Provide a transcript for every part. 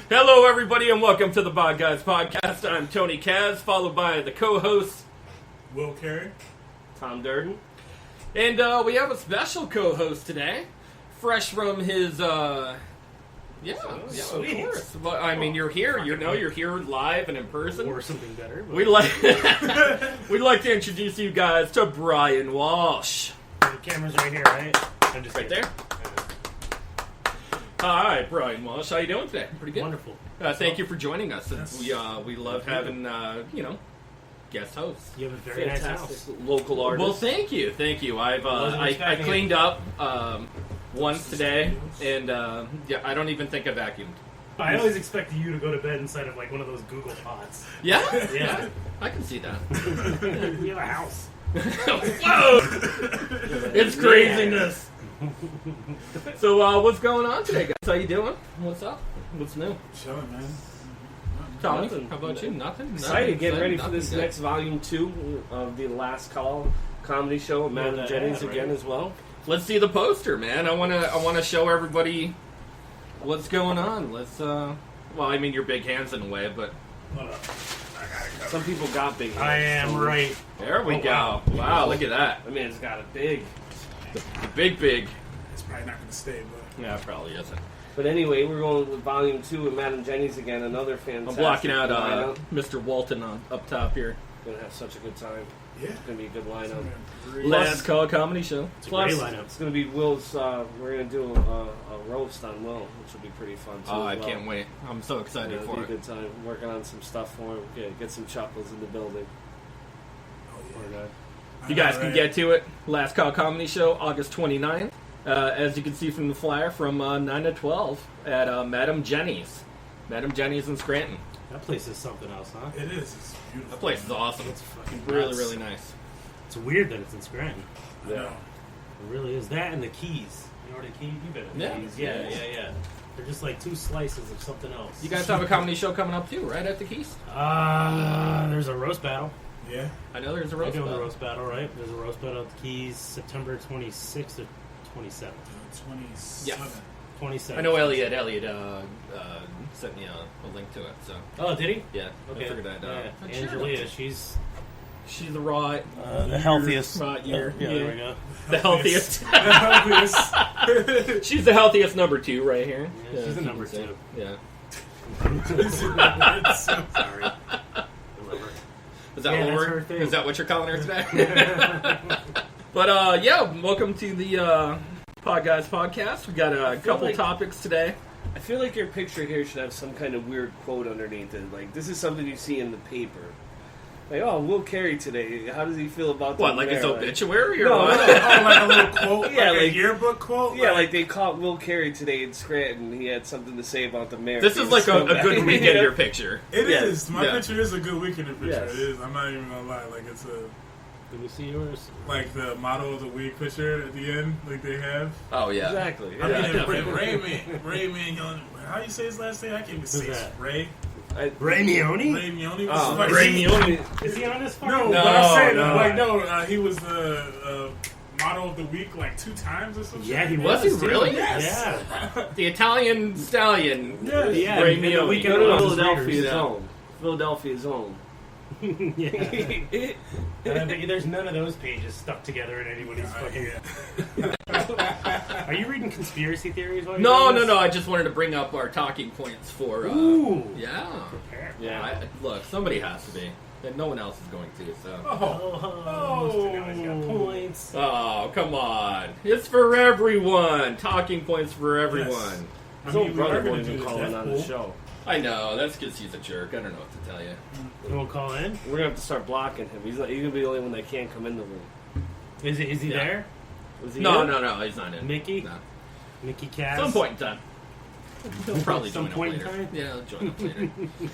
Hello, everybody, and welcome to the Podguyz Podcast. I'm Tony Kaz, followed by the co-host, Will Carey, Tom Durden, and we have a special co-host today, fresh from his, of course. Well, I mean, you're here, you're here live and in person. or something better. We'd like to introduce you guys to Brian Walsh. The camera's right here, right? I'm just Right kidding. there. Hi, Brian Walsh. How you doing today? Pretty good. Wonderful. Thank you for joining us. Yes. We love having guest hosts. You have a very nice Fantastic house. local artist. Well, thank you. I've Wasn't I expecting cleaned up once today, and I don't even think I vacuumed. I always expected you to go to bed inside of like one of those Google pods. Yeah, Yeah. I can see that. You have a house. Whoa! It's craziness. So, what's going on today, guys? How you doing? What's up? What's new? chilling, man. Tommy, Nothing. how about you? Nothing. Excited, getting ready for Nothing this good. next volume 2 of the Last Call comedy show at Madam Jenny's again as well. Let's see the poster, man. I wanna show everybody what's going on. Let's your big hands in a way, but Hold up. I gotta go. Some people got big hands. I am right. there we Oh, go. wow. Wow, look at that. I mean, it's got a big. The big. It's probably not gonna stay, but Yeah, it probably isn't. But anyway, we're going with volume 2 at Madam Jenny's again. Another fantastic. I'm blocking out lineup. Mr. Walton up top here. Gonna have such a good time. yeah. It's gonna be a good lineup. Last Call comedy show. It's a Plus, great lineup. it's gonna be Will's. We're gonna do a roast on Will, which will be pretty fun too. Oh, as I well. can't wait. I'm so excited It'll for be a it. good time. Working on some stuff for him. Get some chuckles in the building. Oh Or yeah. not. You guys can get to it. Last Call Comedy Show, August 29th. As you can see from the flyer, from 9 to 12 at Madam Jenny's. Madam Jenny's in Scranton. That place is something else, huh? It is. It's beautiful. That place is awesome. It's fucking Really, nuts. really nice. It's weird that it's in Scranton. I know. It really is. That and the Keys. You know where the Keys? You've been to the Yeah. Keys. Yeah. They're just like two slices of something else. You guys have a comedy show coming up too, right, at the Keys? There's a roast battle. Yeah. I know there's a We're roast doing battle. the roast battle, right? There's a roast battle at the Keys, September 26th or 27th. 27. 27th. I know Elliot sent me a link to it, so Oh, did he? yeah, Okay. I figured I'd share it. Angelia, she's She's the raw, the healthiest. right year. Yeah, there we go. The healthiest. Healthiest. She's the healthiest number 2 right here. Yeah, she's if a you number can say. 2. Yeah. Sorry. Whatever. Is that Yeah, what that's we're? her thing. Is that what you're calling her today? But welcome to the Podguyz Podcast. We got a couple like- topics today. I feel like your picture here should have some kind of weird quote underneath it. Like, this is something you see in the paper. Like, oh, Will Carey today. How does he feel about What, the like his mayor? obituary, or No, what? no. Oh, like a little quote, Yeah, like a like- yearbook quote. Yeah, like they caught Will Carey today in Scranton. He had something to say about the mayor. This is like a good weekender Yeah. picture. It Yeah. is. My Yeah. picture is a good weekender picture. Yes. It is. I'm not even gonna lie. Like it's a Let me see yours. like the motto of the week picture at the end, like they have. Oh yeah, Exactly. I mean, Yeah. Raymond, how you say his last name? I can't even say Who's it. that? Ray Mione? Mione. Oh, Ray Mione. Is he on this fucking? No, No, but I'm saying, no. he was the motto of the week like 2 times or something. Yeah, he Was was. he really? Yes. Yeah. The Italian stallion. Yes. Yeah. Ray and the Mione. weekend No, no, was his Philadelphia's readers. own. Philadelphia's own. Yeah. And I bet you there's none of those pages stuck together in anybody's fucking. Yeah. Are you reading conspiracy theories? While you're No, doing no, this? no. I just wanted to bring up our talking points for. Ooh. Yeah. Prepare. Yeah. Look, somebody has to be, and no one else is going to. So. Oh, Mr. Guy's got points. Oh, come on! It's for everyone. Talking points for everyone. His own we brother are gonna won't do even this. call in That's on cool. the show. I know that's because he's a jerk. I don't know what to tell you. You won't call in? We're gonna have to start blocking him. He's gonna be the only one that can't come in the room. Is he Yeah. there? Was he No, in? no, he's not in. Mickey? No. Mickey Cass? Some point in time. He'll probably Some join point up in later. time? Yeah, he'll join up later.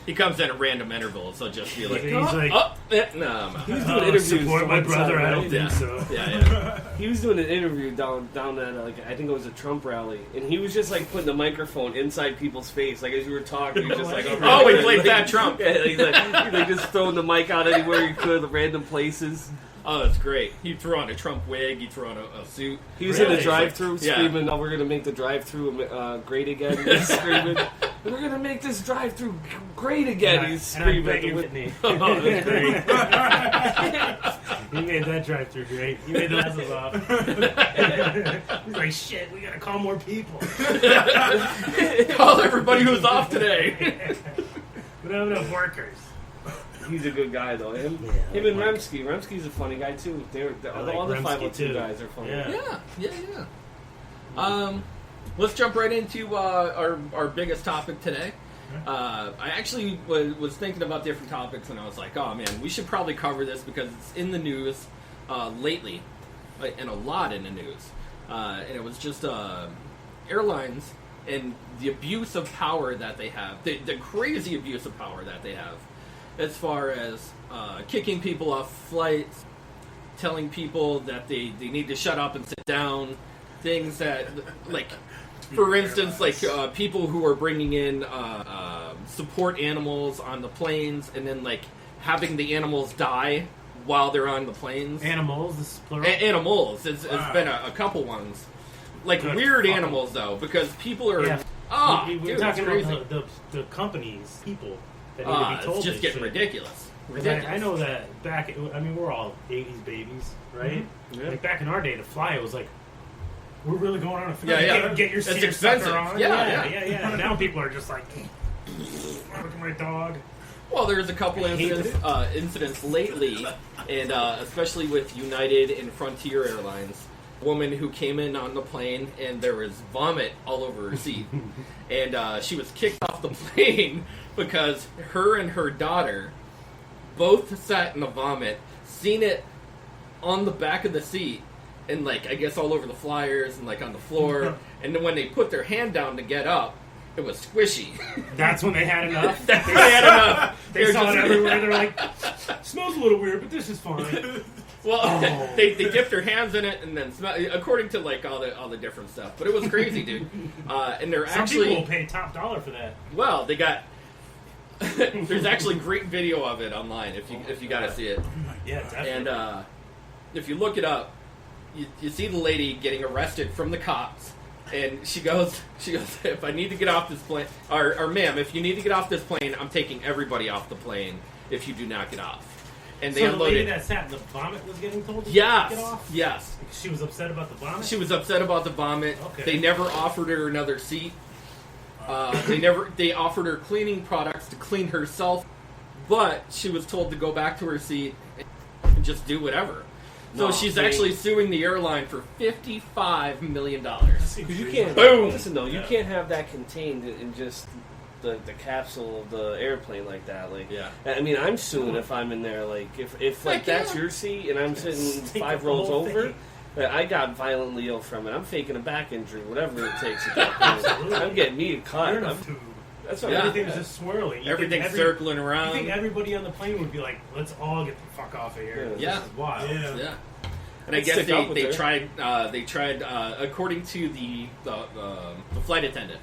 He comes in at random intervals. He'll just be like, He's oh, like- oh, no, I'm out. He was doing interviews support my one brother, time, I don't right? think Yeah. so. Yeah. He was doing an interview down at I think it was a Trump rally, and he was just like putting the microphone inside people's face, like as you were talking, he was just like, Oh, he played Fat Trump. Yeah, he's like just throwing the mic out anywhere he could, random places. Oh, that's great. He threw on a Trump wig. He threw on a suit. He was in Really? the drive-through Yeah. screaming, "Oh, we're gonna make the drive-through great again!" He's screaming. We're gonna make this drive-through great again. He's And I'm screaming at the begging window. Whitney. That's great. He made that drive-through great. He made the glasses off. He's like, shit, we gotta call more people. Call everybody who's off today. We don't have enough workers. He's a good guy though. Him Yeah, and like- Remsky. Remsky's a funny guy too. like All the Remsky, 502 too. guys are funny. Yeah. Yeah. Let's jump right into our biggest topic today. I actually was thinking about different topics, and I was like, oh man, we should probably cover this because it's in the news lately, and a lot in the news. And it was just airlines and the abuse of power that they have, the crazy abuse of power that they have, as far as kicking people off flights, telling people that they need to shut up and sit down, things that, like, for instance, like people who are bringing in support animals on the planes and then, like, having the animals die while they're on the planes. Animals, this is plural. Animals. It's been a couple ones. Like, Good weird fucking- animals, though, because people are... Yeah. Oh, we're dude, it's talking crazy. about the companies, people that need to be told It's just this getting shit. ridiculous. 'Cause I know that back, I mean, we're all 80s babies, right? Yeah. Like back in our day, to fly, it was like, we're really going on a Yeah, yeah. Get your It's seat expensive. on. Yeah. yeah. Now people are just like, look at my dog. Well, there's a couple I hate incidents lately, and especially with United and Frontier Airlines. A woman who came in on the plane, and there was vomit all over her seat. And she was kicked off the plane because her and her daughter both sat in the vomit, seen it on the back of the seat, and, like, I guess all over the flyers and, like, on the floor. And then when they put their hand down to get up, it was squishy. That's when they had enough. They had enough. They They're saw just- it everywhere. They're like, smells a little weird, but this is fine. Well, Oh. they dipped their hands in it and then smell, according to, like, all the different stuff. But it was crazy, dude. And they're Some people will actually, pay top dollar for that. well, they got. There's actually great video of it online if you gotta see it. Yeah, definitely. And if you look it up, you see the lady getting arrested from the cops, and she goes, if I need to get off this plane, or ma'am, if you need to get off this plane, I'm taking everybody off the plane if you do not get off. And they so the lady unloaded. that sat in the vomit was getting told to Yes, get off? yes. She was upset about the vomit? She was upset about the vomit. Okay. They never offered her another seat. They offered her cleaning products to clean herself, but she was told to go back to her seat and just do whatever. So No, she's they- actually suing the airline for $55 million. Because you can't. Boom! Listen though, you can't have that contained in just the capsule of the airplane like that. Like, Yeah. I mean, I'm suing if I'm in there. Like, if like Heck that's yeah. your seat and I'm sitting Take 5 the rows whole over. thing. I got violently ill from it. I'm faking a back injury, whatever it takes. At that point. I'm getting me a cut. You're in a I'm- tube. That's what Yeah. Everything's just swirling. You Everything's think circling You around. think everybody on the plane would be like, let's all get the fuck off of here. Yeah. This is wild. Yeah. Yeah. And I Let's guess stick up with they her. tried according to the flight attendant.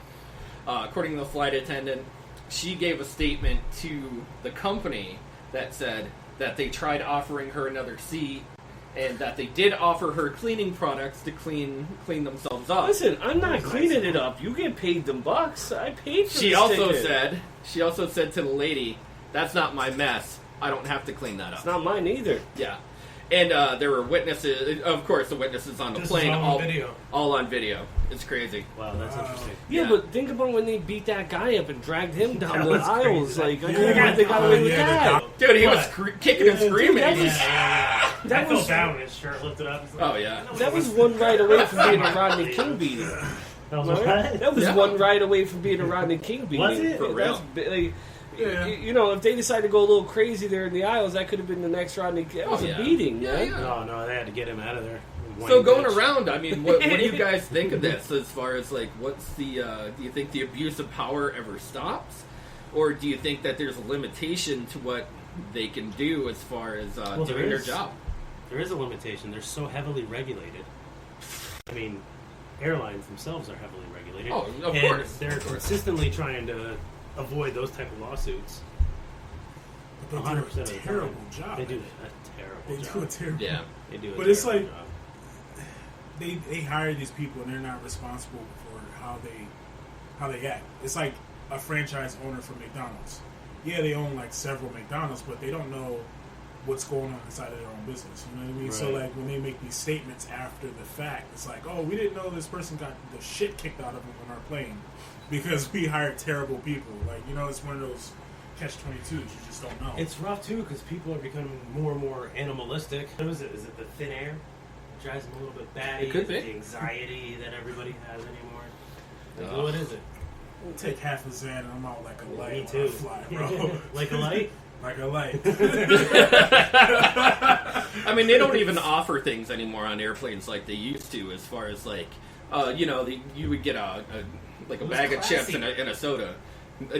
According to the flight attendant, she gave a statement to the company that said that they tried offering her another seat and that they did offer her cleaning products to clean themselves up. Listen, I'm not Nice. cleaning it up. You get paid them bucks. I paid for She this also ticket. said to the lady, "That's not my mess. I don't have to clean that up." It's not mine either. Yeah. And there were witnesses, of course, the witnesses on the This is plane, all on video. all on video. It's crazy. Wow, that's interesting. Yeah, Yeah. but think about when they beat that guy up and dragged him down That the was aisles. crazy. Like, I Yeah. can't believe they got away with that. Dude, he was What? kicking and Dude, screaming. that Yeah, was- yeah. that I felt was- bad when his shirt lifted up. He's like, Oh, yeah. That was one ride away from being a Rodney King beating. That was Right? what? That was Yeah. one ride away from being a Rodney King beating. Was it? For real. Like, Yeah. you know, if they decided to go a little crazy there in the aisles, that could have been the next Rodney King. That was Oh, yeah. a beating, Yeah, man. yeah. No, they had to get him out of there. So Whiny going bitch. around, I mean, what do you guys think of this? As far as like, what's the? Do you think the abuse of power ever stops, or do you think that there's a limitation to what they can do as far as Well, there doing their is. job? There is a limitation. They're so heavily regulated. I mean, airlines themselves are heavily regulated. Oh, of and course. They're Of course. consistently trying to avoid those type of lawsuits. But 100% they of do the a terrible time. job. They do at it. a terrible They job. do a terrible. Yeah. They do a But it's terrible like- job. They hire these people and they're not responsible for how they act. It's like a franchise owner for McDonald's. Yeah, they own like several McDonald's, but they don't know what's going on inside of their own business. You know what I mean? Right. So like when they make these statements after the fact, it's like, oh, we didn't know this person got the shit kicked out of them on our plane because we hired terrible people. Like, you know, it's one of those catch-22s. You just don't know. It's rough too because people are becoming more and more animalistic. What is it? Is it the thin air? It drives them a little bit batty. It could be. The anxiety that everybody has anymore. Like, what is it? Take half a Xan and I'm out like a light. Me when I too. fly, bro. Like a light? Like a light. I mean, they don't even offer things anymore on airplanes like they used to. As far as like, you know, you would get a bag of chips and a soda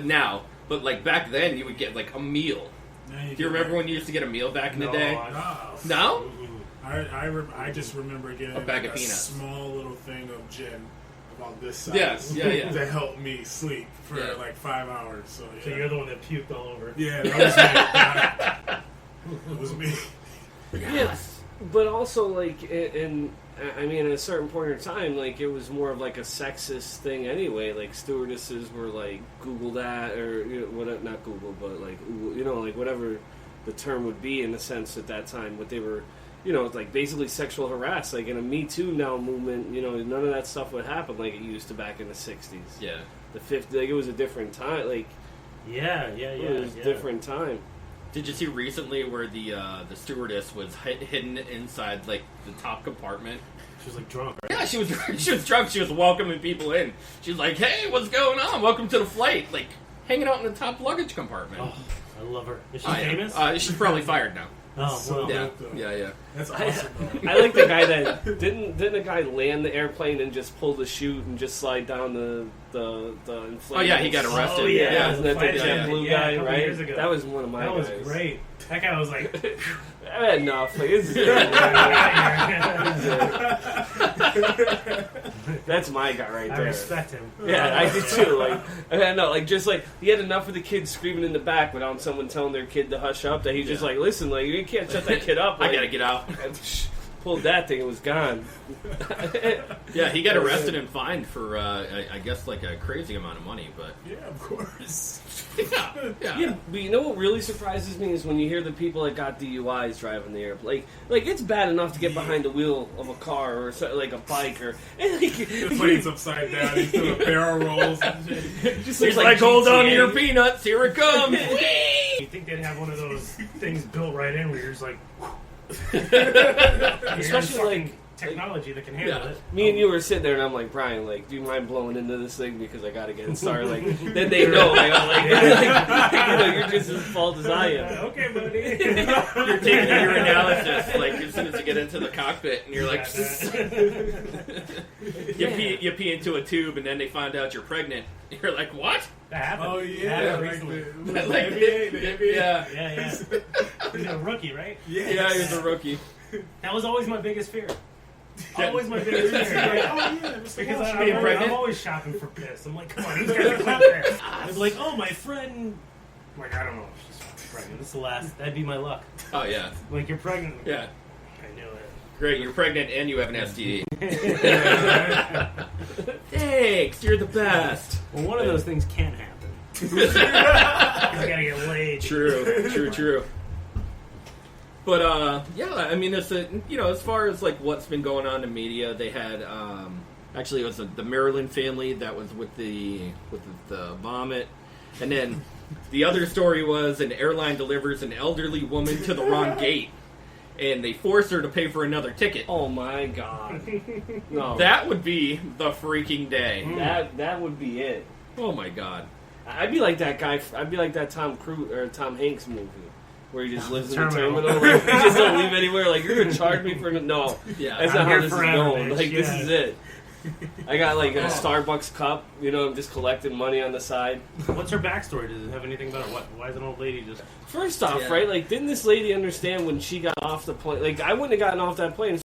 now, but like back then you would get like a meal. Do you remember when you used to get a meal back in the day? No? I just remember getting A bag like of peanuts. small little thing of gin about this size Yeah. to help me sleep for like 5 hours. So, yeah. So you're the one that puked all over. Yeah, that was me. It was me. Yes, but also like I mean, at a certain point in time, like it was more of like a sexist thing anyway. Like stewardesses were like Google that or not Google, but like like whatever the term would be in the sense at that time. What they were, like basically sexual harass. Like in a Me Too now movement, none of that stuff would happen like it used to back in the '60s. Yeah. The 50s, like it was a different time. Like it was a different time. Did you see recently where the stewardess was hidden inside like the top compartment? She was like drunk, right? Yeah, she was drunk. She was welcoming people in. She's like, "Hey, what's going on? Welcome to the flight." Like hanging out in the top luggage compartment. Oh, I love her. Is she Oh, famous? yeah. She's probably fired now. Oh, So well. Yeah. That's awesome, though. I like the guy that didn't a guy land the airplane and just pull the chute and just slide down the inflatable. Oh yeah, he got arrested. Oh, yeah. yeah. Isn't that the Flight JetBlue attendant, guy, a couple right? years ago. That was one of my That was guys. great. That guy was like... I had enough. Like, this is that's my guy right I there. respect him. Yeah, I do too. Like, I know, like just like he had enough of the kids screaming in the back without someone telling their kid to hush up. That he just like, listen, like you can't shut that kid up. Like, I gotta get out. Pulled that thing, it was gone. Yeah, he got arrested and fined for I guess like a crazy amount of money, but Yeah, of course. Yeah, but you know what really surprises me is when you hear the people that got DUIs driving the airplane. Like it's bad enough to get behind the wheel of a car or like a bike or The plane's upside down. He's doing barrel rolls and shit. just he's looks like, "Hold on to GTA. your peanuts, here it comes." You think they'd have one of those things built right in where you're just like... Especially like technology that can handle Yeah. it. me and you were sitting there, and I'm like, Brian, like, do you mind blowing into this thing because I gotta get it started? Like, then they know, like, you're just as fault as I am. Okay, buddy. You're taking your analysis like as soon as you get into the cockpit, and you're like, you pee into a tube, and then they find out you're pregnant. You're like, what? That happened. Oh, That yeah. happened Like recently. the Like, NBA, the NBA. Yeah, Yeah. He's a rookie, right? Yes. yeah, he's a rookie. That was always my biggest fear. Yeah. Always my biggest fear. Oh, yeah. Mr. Because Walsh. being pregnant? I'm always shopping for piss. I'm like, come on, who's got the piss? I'm like, oh, my friend. I'm like, I don't know if she's pregnant. This is the last. That'd be my luck. Oh yeah, Like, you're pregnant. yeah. I knew it. Great, you're pregnant and you have an STD. Thanks, you're the best. Well, one of those things can't happen. You gotta get laid. True. But yeah, I mean, it's as far as like what's been going on in media, they had actually it was the Maryland family that was with the vomit, and then the other story was an airline delivers an elderly woman to the wrong gate, and they force her to pay for another ticket. Oh my god! No, That would be the freaking day. that would be it. Oh my god. I'd be like that guy. I'd be like that Tom Hanks movie where he just lives in the Terminal. terminal. Like, he just don't leave anywhere. Like you're gonna charge me for no. Yeah. That's I'm not how here this forever, is going. bitch. Like this Yeah. is it. I got like a Starbucks cup. I'm just collecting money on the side. What's her backstory? Does it have anything about her? Why is an old lady just... First off, Yeah. right? Like, didn't this lady understand when she got off the plane? Like, I wouldn't have gotten off that plane.